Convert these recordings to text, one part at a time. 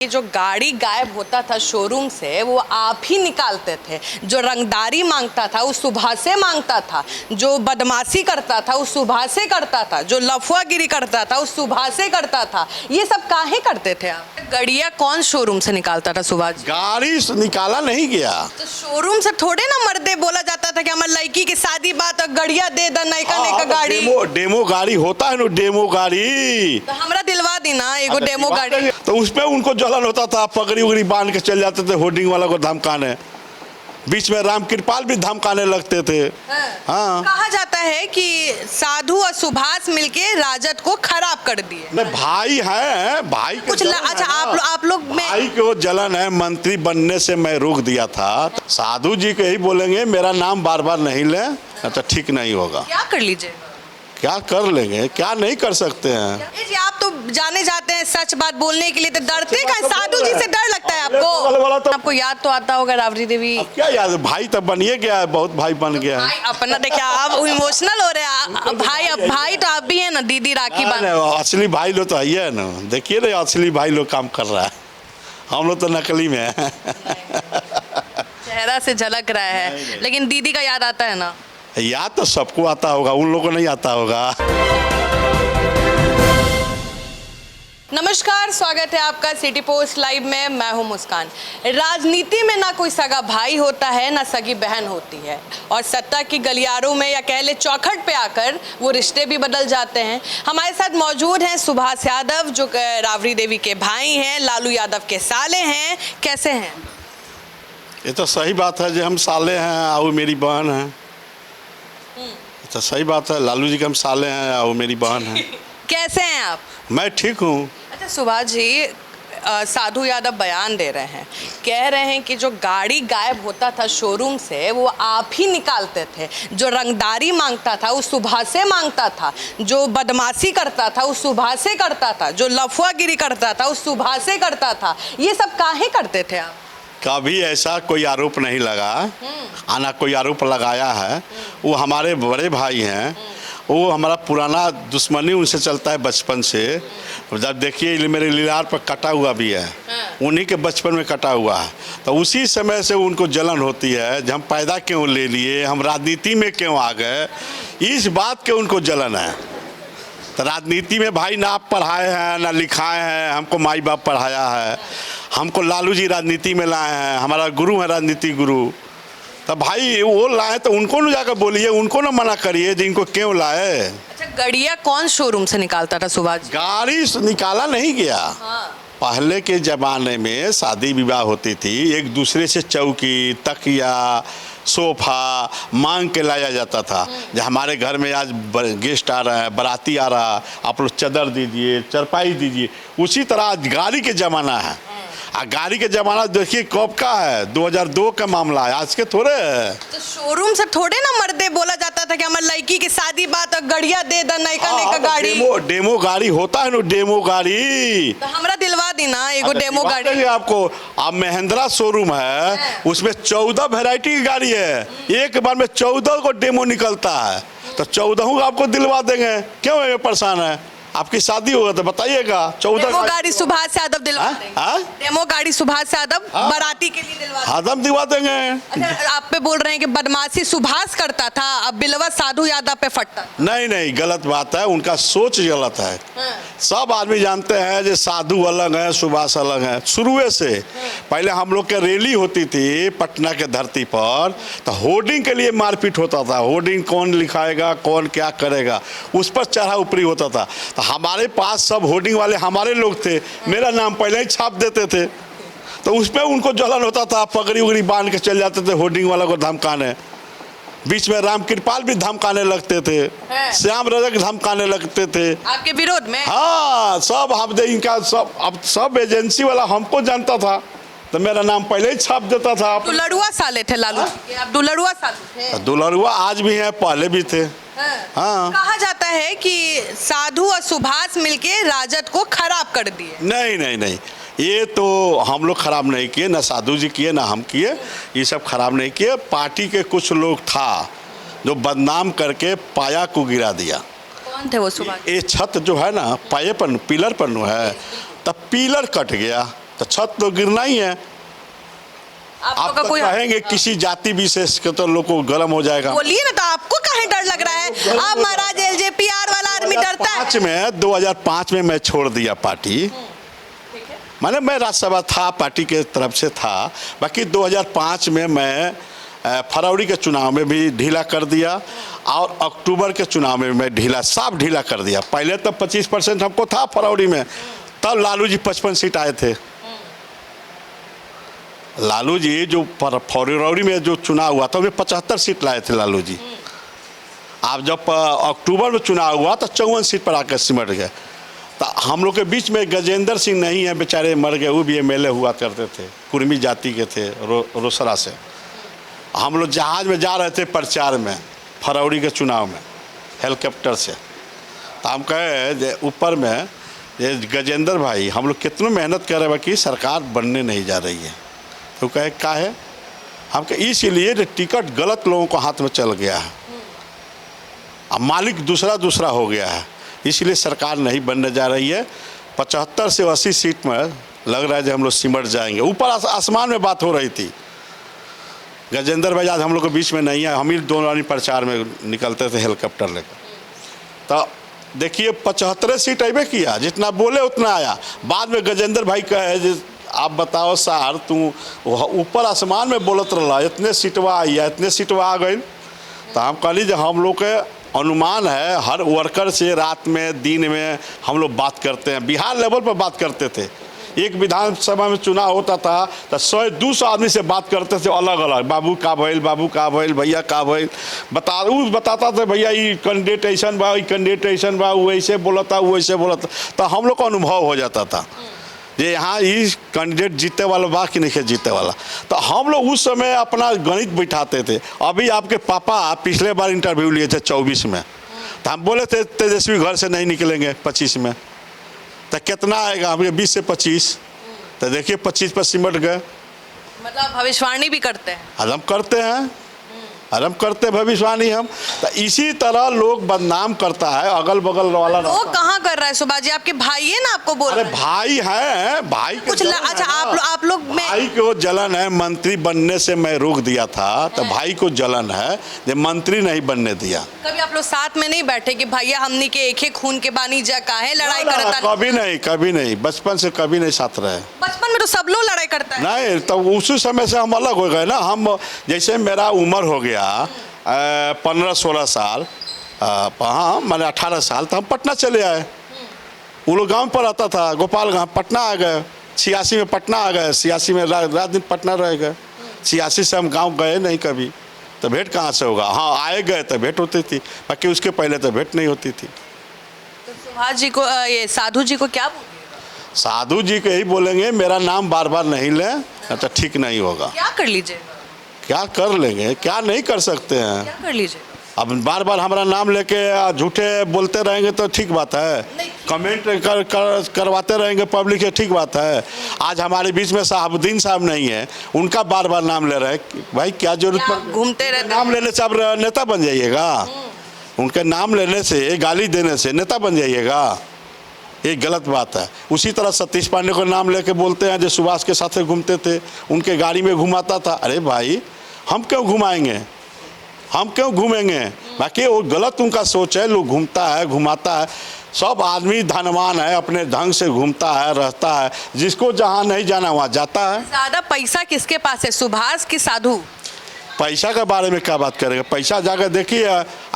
ये जो गाड़ी गायब होता था शोरूम से वो आप ही निकालते थे। जो रंगदारी मांगता था वो सुबह से मांगता था। जो बदमाशी करता था वो सुबह से करता था। जो लफुआगिरी करता था वो सुबह से करता था। ये सब काहे करते थे आप? गड़िया कौन शोरूम से निकालता था सुबह? गाड़ी निकाला नहीं गया तो शोरूम से थोड़े ना मर्दे बोला जाता था कि हमारे लड़की की शादी बात गड़िया दे द नैका गाड़ी। डेमो गाड़ी होता है ना, डेमो गाड़ी। तो हमरा दिलवा दी ना एगो डेमो गाड़ी। तो उसपे उनको जलन होता था, पगड़ी उगड़ी बांध के चल जाते थे होर्डिंग वाला को धमकाने। बीच में राम कृपाल भी धमकाने लगते थे। हाँ। कहा जाता है कि साधु और सुभाष मिलके राजद को खराब कर दिए। नहीं, भाई है, भाई के कुछ अच्छा आप लोग में भाई को जलन है। मंत्री बनने से मैं रोक दिया था। साधु जी को यही बोलेंगे मेरा नाम बार बार नहीं ले, तो ठीक नहीं होगा। क्या कर लीजिए? क्या कर लेंगे, क्या नहीं कर सकते हैं। जी आप तो जाने जाते हैं सच बात बोलने के लिए, तो डरते का साधु जी से डर लगता है आपको? आपको याद तो आता होगा राबड़ी देवी? क्या याद, भाई तो बनिए गया है, बहुत भाई बन गया है। अपना देखिए आप इमोशनल हो रहे हैं। भाई तो आप भी है ना, दीदी राखी बांध। असली भाई लोग तो है ना, देखिए ना असली भाई लोग काम कर रहा है, हम लोग तो नकली में है। चेहरा से झलक रहा है। लेकिन दीदी का याद आता है ना? याद तो सबको आता होगा, उन लोगों को नहीं आता होगा। नमस्कार, स्वागत है आपका सिटी पोस्ट लाइव में। मैं हूं मुस्कान। राजनीति में ना कोई सगा भाई होता है ना सगी बहन होती है, और सत्ता की गलियारों में या कह ले चौखट पे आकर वो रिश्ते भी बदल जाते हैं। हमारे साथ मौजूद हैं सुभाष यादव, जो राबड़ी देवी के भाई हैं, लालू यादव के साले हैं। कैसे हैं? ये तो सही बात है, जो हम साले हैं और मेरी बहन है। तो सही बात है, लालू जी के हम साले हैं और मेरी बहन है। कैसे हैं आप? मैं ठीक हूँ। अच्छा सुभाष जी, साधु यादव बयान दे रहे हैं, कह रहे हैं कि जो गाड़ी गायब होता था शोरूम से वो आप ही निकालते थे। जो रंगदारी मांगता था वो सुबह से मांगता था। जो बदमाशी करता था वो सुबह से करता था। जो लफुआगिरी करता था वो सुबह से करता था। ये सब काहे करते थे आप? कभी ऐसा कोई आरोप नहीं लगा, आना कोई आरोप लगाया है। वो हमारे बड़े भाई हैं, वो हमारा पुराना दुश्मनी उनसे चलता है बचपन से। जब देखिए मेरे लीलार पर कटा हुआ भी है, उन्हीं के बचपन में कटा हुआ है। तो उसी समय से उनको जलन होती है, जब हम पैदा क्यों ले लिए, हम राजनीति में क्यों आ गए, इस बात के उनको जलन है। तो राजनीति में भाई ना आप पढ़ाए हैं ना लिखाए हैं, हमको माई बाप पढ़ाया है, हमको लालू जी राजनीति में लाए हैं, हमारा गुरु है राजनीति गुरु। तो भाई वो लाए तो उनको ना जाकर बोलिए, उनको ना मना करिए जिनको क्यों लाए। अच्छा गड़िया कौन शोरूम से निकालता था सुभाष? गाड़ी निकाला नहीं गया। पहले के ज़माने में शादी विवाह होती थी, एक दूसरे से चौकी, तकिया, सोफा मांग के लाया जाता था। जब हमारे घर में आज गेस्ट आ रहा है, बाराती आ रहा है, आप लोग चादर दीजिए, चरपाई दीजिए। उसी तरह आज गाड़ी के ज़माना है। गाड़ी के ज़माना देखिए कब का है, 2002 का मामला है, आज के थोड़े है। तो शोरूम से थोड़े ना मर्दे बोला जाता था कि हमारे लड़की की शादी बात गड़िया दे द नैका गाड़ी। डेमो गाड़ी होता है ना, डेमो गाड़ी। तो हमरा दिलवा दी ना एगो डेमो गाड़ी। आपको अब महिंद्रा शोरूम है, उसमें 14 वैरायटी की गाड़ी है। एक बार में 14 को डेमो निकलता है, तो 14 आपको दिलवा देंगे। क्यों ये परेशान है? आपकी शादी होगा तो बताइएगा। 14 डेमो गाड़ी सुभाष यादव दिलवा देंगे। डेमो गाड़ी सुभाष यादव बाराती के लिए दिलवा देंगे। हम दिलवा देंगे। अच्छा आप पे बोल रहे हैं कि बदमाशी सुभाष करता था, अब बिलवा साधु यादव पे फटता। नहीं, गलत बात है, उनका सोच गलत है। सब आदमी जानते हैं जो साधु अलग है, सुभाष अलग है। शुरू से पहले हम लोग के रैली होती थी पटना के धरती पर, तो होर्डिंग के लिए मारपीट होता था। होर्डिंग कौन लिखाएगा, कौन क्या करेगा, उस पर चढ़ा ऊपरी होता था। तो हमारे पास सब होर्डिंग वाले हमारे लोग थे, मेरा नाम पहले ही छाप देते थे। तो उस पर उनको जलन होता था, पगड़ी उगड़ी बांध के चल जाते थे होर्डिंग वाला को धमकाने। बीच में राम कृपाल भी धमकाने लगते थे, श्याम रजक धमकाने लगते थे आपके विरोध में। हाँ, सब हम इनका सब, अब सब एजेंसी वाला हमको जानता था, तो मेरा नाम पहले ही छाप देता था। दुलड़ुआ साले थे लालू जी, आप दुलड़ुआ साले थे। दुलड़ुआ आज भी हैं, पहले भी थे। हाँ। कहा जाता है कि साधु और सुभाष मिलके राजद को खराब कर दिए। नहीं, ये तो हम लोग खराब नहीं किए, ना साधु जी किए ना हम किए, ये सब खराब नहीं किए। पार्टी के कुछ लोग था जो बदनाम करके पाया को गिरा दिया। कौन थे वो सुभाष? ये छत जो है ना, पाए पर पिलर पर है, तब पिलर कट गया, तो छत तो गिरना ही है। आपको आप का तो कोई कहेंगे किसी जाति विशेष के तो लोग को गर्म हो जाएगा। बोलिए ना, तो आपको काहे डर लग रहा है? आप महाराज एलजेपीआर वाला आदमी डरता है। 2005 में मैं छोड़ दिया पार्टी। माने मैं राज्यसभा था, पार्टी के तरफ से था। बाकी 2005 में मैं फरवरी के चुनाव में भी ढीला कर दिया और अक्टूबर के चुनाव में मैं साफ ढीला कर दिया। पहले तो 25% हमको था फरवरी में, तब लालू जी 55 सीट आए थे। लालू जी जो फरवरी में जो चुनाव हुआ था उसमें 75 सीट लाए थे लालू जी। आप जब अक्टूबर में चुनाव हुआ तो 54 सीट पर आकर सिमट गए। तो हम लोग के बीच में गजेंद्र सिंह नहीं है, बेचारे मर गए, वो भी एमएलए हुआ करते थे, कुर्मी जाति के थे, रोसड़ा से। हम लोग जहाज़ में जा रहे थे प्रचार में फरवरी के चुनाव में हेलीकॉप्टर से। तो हम कहे ऊपर में ये गजेंद्र भाई हम लोग कितनी मेहनत कर रहे हैं कि सरकार बनने नहीं जा रही है। तो कहे क्या है, हम कहे इसीलिए टिकट गलत लोगों को हाथ में चल गया है, अब मालिक दूसरा हो गया है, इसलिए सरकार नहीं बनने जा रही है। 75 से 80 सीट में लग रहा है कि हम लोग सिमट जाएंगे। ऊपर आसमान में बात हो रही थी। गजेंद्र भाई आज हम लोग के बीच में नहीं है, हम ही दोनों प्रचार में निकलते थे हेलीकॉप्टर लेकर। तो देखिए 75 सीट अबे किया, जितना बोले उतना आया। बाद में गजेंद्र भाई कहे आप बताओ सर, तू ऊपर आसमान में बोलत रहा, इतने सीटवा आई है, इतने सीटवा आ गई। तो हम कहली जो हम लोग के अनुमान है, हर वर्कर से रात में दिन में हम लोग बात करते हैं, बिहार लेवल पर बात करते थे। एक विधानसभा में चुनाव होता था तो 100-200 आदमी से बात करते थे अलग अलग, बाबू का भइल, बाबू का भइल, भैया का भइल, बताता था भैया ये कैंडिडेट ऐसा बा, ये कैंडिडेट ऐसा बा, वो ऐसे बोला था, वो ऐसे बोला था। तो हम लोग को अनुभव हो जाता था ये यहाँ ये कैंडिडेट जीते वाला बा कि नहीं जीते वाला। तो हम लोग उस समय अपना गणित बिठाते थे। अभी आपके पापा पिछले बार इंटरव्यू लिए थे 24 में, तो हम बोले थे तेजस्वी घर से नहीं निकलेंगे 25 में। तो कितना आएगा, हम 20 से 25, तो देखिए 25 पर सिमट गए। मतलब भविष्यवाणी भी करते हैं? हम करते हैं, हम करते भविष्यवाणी हम। तो इसी तरह लोग बदनाम करता है अगल बगल वाला। वो कहाँ कर रहा है सुभाष जी? आपके भाई है ना, आपको बोल अरे भाई है, भाई कुछ अच्छा आप लोग में भाई को जलन है। मंत्री बनने से मैं रोक दिया था, तो भाई को जलन है जब मंत्री नहीं बनने दिया। कभी आप लोग साथ में नहीं बैठे कि भैया हमनी के एक ही खून के बानी जा काहे लड़ाई करता? कभी नहीं, बचपन से कभी नहीं साथ रहे। बचपन में तो सब लोग लड़ाई करता है। नहीं, तो उसी समय से हम अलग हो गए ना। हम जैसे मेरा उम्र हो गया 15-16 साल, हाँ मैंने 18 साल, तो हम पटना चले आए। वो लोग गाँव पर आता था, गोपाल गाँव, पटना आ गए। 86 में पटना आ गए, 86 में रात दिन पटना रह गए। 86 से हम गांव गए नहीं कभी, तो भेंट कहाँ से होगा। हाँ आए गए तो भेंट होती थी, बाकी उसके पहले तो भेंट नहीं होती थी। तो सुभाष जी को, ये साधु जी को क्या बोलेंगे? साधु जी को यही बोलेंगे मेरा नाम बार बार नहीं लें, तो ठीक नहीं होगा। क्या कर लीजिएगा? क्या कर लेंगे, क्या नहीं कर सकते हैं। क्या कर लीजिएगा? अब बार बार हमारा नाम लेके झूठे बोलते रहेंगे तो ठीक बात है। कमेंट करवाते रहेंगे पब्लिक है, ठीक बात है। आज हमारे बीच में साहबुद्दीन साहब नहीं है, उनका बार बार नाम ले रहे हैं। भाई क्या जरूरत पर घूमते रहते? नाम लेने से आप नेता बन जाइएगा? उनके नाम लेने से, गाली देने से नेता बन जाइएगा? ये गलत बात है। उसी तरह सतीश पांडे को नाम लेके बोलते हैं जो सुभाष के साथ घूमते थे, उनके गाड़ी में घुमाता था। अरे भाई हम क्यों घुमाएंगे, हम क्यों घूमेंगे? बाकी वो गलत उनका सोच है। लोग घूमता है, घुमाता है। सब आदमी धनवान है, अपने ढंग से घूमता है, रहता है। जिसको जहाँ नहीं जाना वहाँ जाता है। ज़्यादा पैसा किसके पास है, सुभाष की साधु? पैसा के बारे में क्या बात करेंगे? पैसा जाकर देखिए,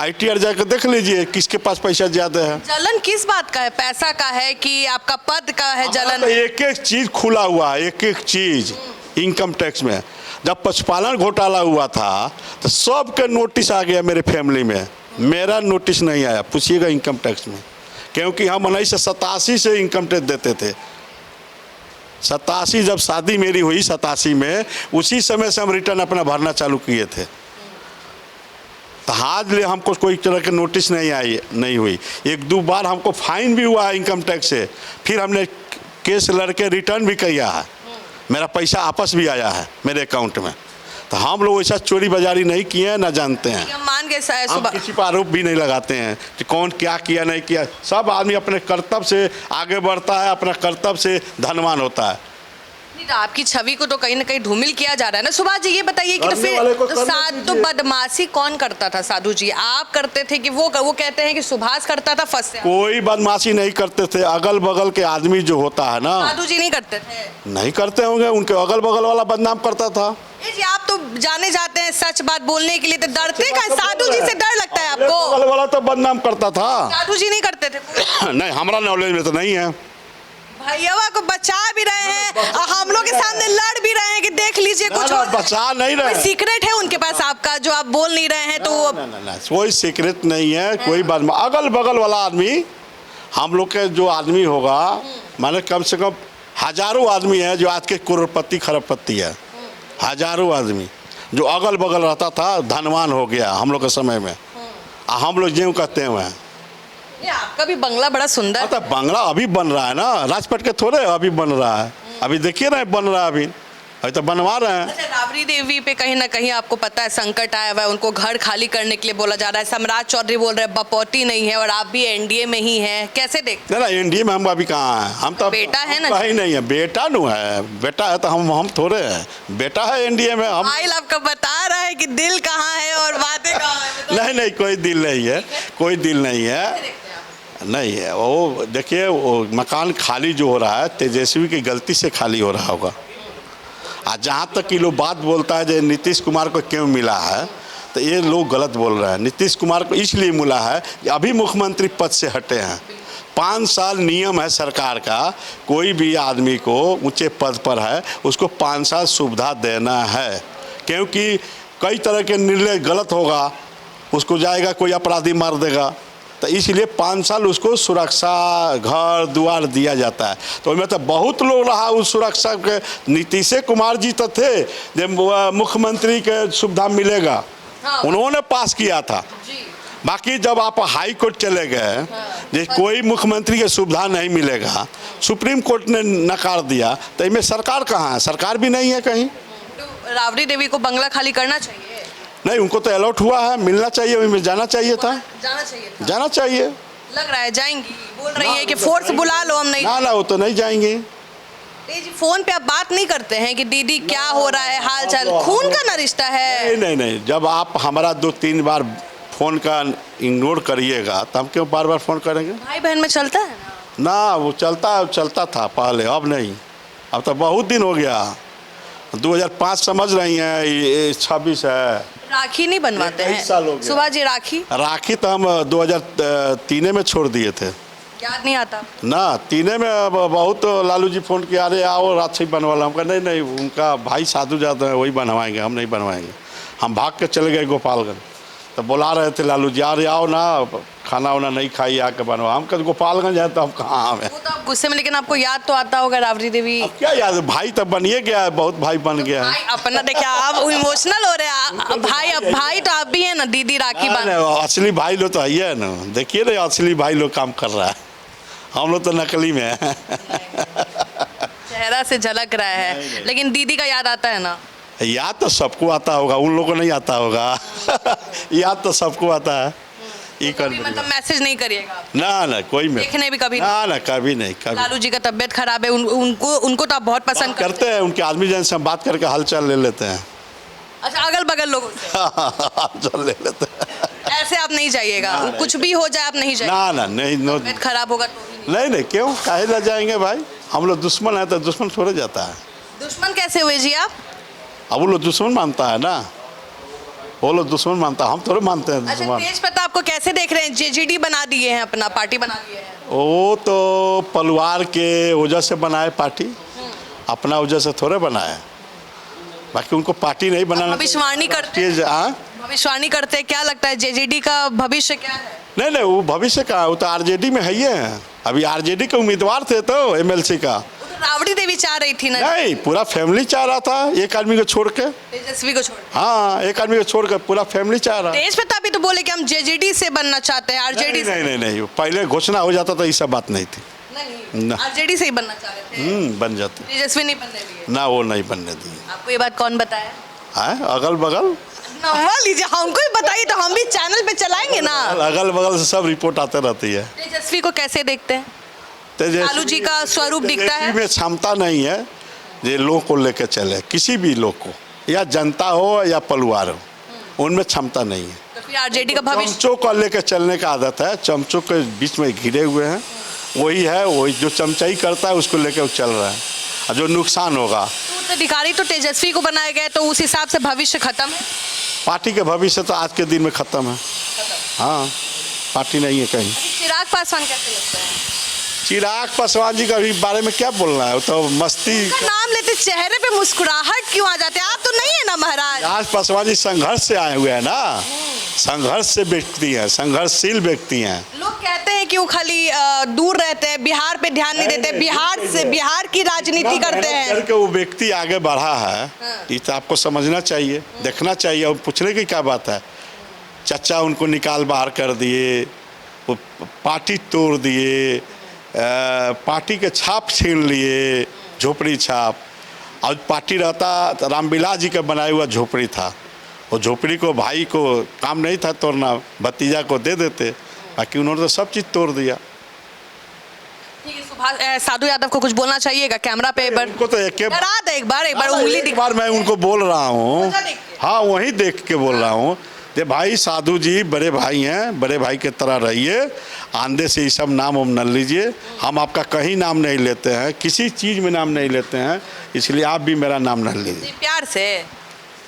ITR जाकर देख लीजिए किसके पास पैसा ज़्यादा है। जलन किस बात का है? पैसा का है कि आपका पद का है जलन? तो एक एक चीज़ खुला हुआ है, एक एक चीज़। इनकम टैक्स में जब पशुपालन घोटाला हुआ था तो सबके नोटिस आ गया मेरे फैमिली में, मेरा नोटिस नहीं आया। पूछिएगा इनकम टैक्स में, क्योंकि हम 1987 से इनकम टैक्स देते थे। 87 जब शादी मेरी हुई 87 में, उसी समय से हम रिटर्न अपना भरना चालू किए थे। तो आज ले हमको कोई तरह के नोटिस नहीं हुई। 1-2 बार हमको फाइन भी हुआ है इनकम टैक्स से, फिर हमने केस लड़के रिटर्न भी किया है, मेरा पैसा वापस भी आया है मेरे अकाउंट में। तो हम लोग ऐसा चोरी बाजारी नहीं किए हैं, ना जानते हैं। हम मान गए हम किसी पर आरोप भी नहीं लगाते हैं कि कौन क्या किया नहीं किया। सब आदमी अपने कर्तव्य से आगे बढ़ता है, अपना कर्तव्य से धनवान होता है। तो आपकी छवि को तो कहीं ना कहीं धूमिल किया जा रहा है ना। सुभाष जी ये बताइए कि तो करने वाले को फिर करने तो दीजिए। बदमाशी कौन करता था साधु जी? आप करते थे कि वो कहते हैं कि सुभाष करता था फर्स्ट से? कोई बदमाशी नहीं करते थे। अगल बगल के आदमी जो होता है ना, साधु जी नहीं करते थे? नहीं करते होंगे, उनके अगल बगल वाला बदनाम करता था। ये जी आप तो जाने जाते हैं सच बात बोलने के लिए, तो डरते का? साधु जी से डर लगता है आपको? बगल वाला तो बदनाम करता था। साधु जी नहीं करते थे? नहीं, हमारा नॉलेज में तो नहीं है। भैया को बचा भी रहे हैं और हम लोग के सामने लड़ भी रहे हैं कि देख लीजिए कुछ ना, और बचा नहीं रहे। कोई सीक्रेट है उनके पास आपका जो आप बोल नहीं रहे हैं? तो वो ना, कोई सीक्रेट नहीं है, कोई बात। अगल बगल वाला आदमी, हम लोग के जो आदमी होगा, माने कम से कम हजारों आदमी है जो आज के करोड़पति खरबपति है। हजारों आदमी जो अगल बगल रहता था धनवान हो गया हम लोग के समय में। हम लोग ज्यों कहते हैं। ये आपका भी बंगला बड़ा सुंदर है। तो बंगला अभी बन रहा है ना, राजपट के थोड़े अभी बन रहा है। अभी देखिए ना, बन रहा है अभी तो बनवा रहे हैं। अच्छा, राबड़ी देवी पे कहीं ना कहीं आपको पता है संकट आया हुआ है, उनको घर खाली करने के लिए बोला जा रहा है। सम्राट चौधरी बोल रहे हैं बपौती नहीं है और आप भी एनडीए में ही हैं, कैसे देखते ना एनडीए में हम अभी कहाँ हैं? हम तो बेटा है ना? कहीं नहीं है, बेटा नु है। बेटा है तो हम थोड़े हैं, बेटा है एनडीए में। हम आइल आपका बता रहा है कि दिल कहाँ है और बातें कहाँ है? नहीं, कोई दिल नहीं है, कोई दिल नहीं है। नहीं है वो। देखिए वो मकान खाली जो हो रहा है तेजस्वी की गलती से खाली हो रहा होगा। आज जहाँ तक कि लोग बात बोलता है जो नीतीश कुमार को क्यों मिला है, तो ये लोग गलत बोल रहे हैं। नीतीश कुमार को इसलिए मिला है कि अभी मुख्यमंत्री पद से हटे हैं। 5 साल नियम है सरकार का, कोई भी आदमी को ऊंचे पद पर है उसको 5 साल सुविधा देना है। क्योंकि कई तरह के निर्णय गलत होगा, उसको जाएगा कोई अपराधी मार देगा, तो इसलिए 5 साल उसको सुरक्षा घर द्वार दिया जाता है। तो उसमें तो बहुत लोग रहा उस सुरक्षा के। नीतीश कुमार जी तो थे जब मुख्यमंत्री के सुविधा मिलेगा, उन्होंने पास किया था। बाकी जब आप हाई कोर्ट चले गए, जे कोई मुख्यमंत्री के सुविधा नहीं मिलेगा, सुप्रीम कोर्ट ने नकार दिया, तो इसमें सरकार कहाँ है? सरकार भी नहीं है कहीं। तो राबड़ी देवी को बंगला खाली करना चाहिए? नहीं, उनको तो अलॉट हुआ है, मिलना चाहिए, उनमें जाना चाहिए था। जाना चाहिए था? जाना चाहिए। लग रहा है जाएंगी, बोल रही है कि फोर्स बुला लो, हम नहीं। ना, वो तो नहीं जाएंगे। जी फोन पे आप बात नहीं करते हैं कि दीदी क्या हो रहा है, हाल चाल? खून का ना रिश्ता है। नहीं, जब आप हमारा 2-3 बार फोन का इग्नोर करिएगा तो हम क्यों बार बार फोन करेंगे? भाई बहन में चलता है ना, वो चलता था पहले, अब नहीं। अब तो बहुत दिन हो गया। 2005 समझ रही हैं, ये 26 है। राखी नहीं बनवाते हैं? 23 साल हो गया। सुभाष जी राखी तो हम 2003 में छोड़ दिए थे। याद नहीं आता ना, 3 में बहुत लालू जी फोन किया, अरे आओ राखी बनवा लो। हम कहा नहीं, उनका भाई साधु जाता है, वही बनवाएंगे, हम नहीं बनवाएंगे। हम भाग के चले गए गोपालगंज, तो बुला रहे थे लालू जी, अरे आओ ना, खाना वाना नहीं खाई, आके बनवा। हम कल गोपालगंज है तो हम कहाँ आए? वो तो आप गुस्से में, लेकिन आपको याद तो आता होगा राबड़ी देवी। अब क्या याद, भाई तो बनिए गया है, बहुत भाई बन गया है। भाई अपना देखिए, आप इमोशनल हो रहे हैं। भाई तो आप भी है ना, दीदी राखी बांध। असली भाई लोग तो है ही है ना। देखिए ना, असली भाई लोग काम कर रहा है, हम लोग तो नकली में है। चेहरा से झलक रहा है, लेकिन दीदी का याद आता है ना? याद तो सबको आता होगा, उन लोगों को नहीं आता होगा। याद तो सबको आता है। कभी मतलब मैसेज नहीं करिएगा आप? ना, कोई में देखने भी कभी ना, कभी नहीं। कभी लालू जी का तबीयत खराब है, उनको तो आप बहुत पसंद करते हैं। उनके आदमी जन से हम बात करके हालचाल ले लेते हैं। अच्छा, अगल बगल लोगों से हालचाल ले लेते हैं। ऐसे आप नहीं जाइएगा, कुछ भी हो जाए आप नहीं जाइएगा? ना, नहीं, तबीयत खराब होगा तो नहीं, क्यों काहे ला जाएंगे भाई? हम लोग दुश्मन है तो दुश्मन छोड़े जाता है। दुश्मन कैसे हुए जी आप? अब वो लोग दुश्मन मानता है ना, वो लोग दुश्मन मानता है, हम थोड़े मानते हैं अच्छा, दुश्मन। तेज प्रताप को कैसे देख रहे हैं? जेजेडी बना दिए हैं, अपना पार्टी बना दिए हैं। वो तो परिवार के वजह से बनाए पार्टी, अपना वजह से थोड़े बनाए। बाकी उनको पार्टी नहीं बनाना। भविष्यवाणी करते, भविष्यवाणी करते, क्या लगता है जेजेडी का भविष्य क्या है? नहीं, वो भविष्य का, वो तो आरजेडी में है ही है। अभी आरजेडी के उम्मीदवार थे तो एमएलसी का। राबड़ी देवी चाह रही थी ना? नहीं, पूरा फैमिली चाह रहा था, एक आदमी को छोड़ के। तेजस्वी को छोड़? हाँ, एक आदमी को छोड़ कर पूरा फैमिली चाह रहा। तेज प्रताप भी तो बोले कि हम जेजेडी से बनना चाहते हैं, आरजेडी से। नहीं, पहले घोषणा हो जाता तो ये सब बात नहीं थी। नहीं, आरजेडी से ही बनना चाह रहे थे। बन जाती। तेजस्वी नहीं बनने दिए ना, वो नहीं बनने दिए। आपको ये बात कौन बताया? अगल बगल नंबर लीजिए, हमको ही बताइए तो हम भी चैनल पे चलाएंगे ना। अगल बगल से सब रिपोर्ट आते रहती है। तेजस्वी को कैसे देखते हैं? तेजस्वी लालू जी का स्वरूप दिखता है? में क्षमता नहीं है, ये लोग को लेकर चले, किसी भी लोग को, या जनता हो या परिवार हो, उनमें क्षमता नहीं है। तो फिर आरजेडी का भविष्य चमचों को लेकर चलने का आदत है, चमचों के बीच में घिरे हुए हैं, वही जो चमचाई करता है उसको लेकर वो चल रहा है, और जो नुकसान होगा। तो उत्तराधिकारी तो तेजस्वी को बनाए गए, तो उस हिसाब से भविष्य खत्म है। पार्टी के भविष्य तो आज के दिन में खत्म है। हाँ, पार्टी नहीं है कहीं। चिराग पासवान कैसे लगता है? चिराग पासवान जी का भी बारे में क्या बोलना है, वो तो मस्ती। उनका नाम लेते चेहरे पे मुस्कुराहट क्यों आ जाते हैं? आप तो नहीं है ना महाराज। आज पासवान जी संघर्ष से आए हुए हैं ना, संघर्ष से व्यक्ति हैं, संघर्षशील व्यक्ति हैं। लोग कहते हैं कि वो खाली दूर रहते हैं, बिहार पे ध्यान नहीं देते, बिहार की राजनीति करते हैं। करके वो व्यक्ति आगे बढ़ा है, ये तो आपको समझना चाहिए, देखना चाहिए, और पूछने की क्या बात है। चचा उनको निकाल बाहर कर दिए, वो पार्टी तोड़ दिए, पार्टी के छाप छीन लिए, झोपड़ी छाप। और पार्टी रहता तो रामविलास जी का बनाया हुआ झोपड़ी था, वो झोपड़ी को भाई को काम नहीं था तोड़ना, भतीजा को दे देते, बाकी उन्होंने तो सब चीज़ तोड़ दिया। ठीक है, सुभाष साधु यादव को कुछ बोलना चाहिएगा कैमरा पे? उनको तो डरा दे एक बार उंगली एक बार मैं उनको बोल रहा हूँ, हाँ वही देख के बोल रहा हूँ, ये भाई साधु जी बड़े भाई हैं, बड़े भाई की तरह रहिए, आंधे से ये सब नाम वाम न लीजिए। हम आपका कहीं नाम नहीं लेते हैं, किसी चीज़ में नाम नहीं लेते हैं, इसलिए आप भी मेरा नाम न लीजिए। प्यार से,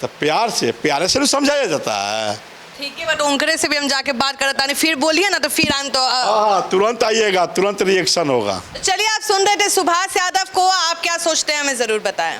तो प्यारे से समझाया जाता है। ठीक है, बट उनकरे से भी हम जाके बात करता नहीं, फिर बोलिए ना तो फिर हम तो हाँ, तुरंत आइएगा, तुरंत रिएक्शन होगा। चलिए, आप सुन रहे थे सुभाष यादव को, आप क्या सोचते हैं हमें ज़रूर बताएं।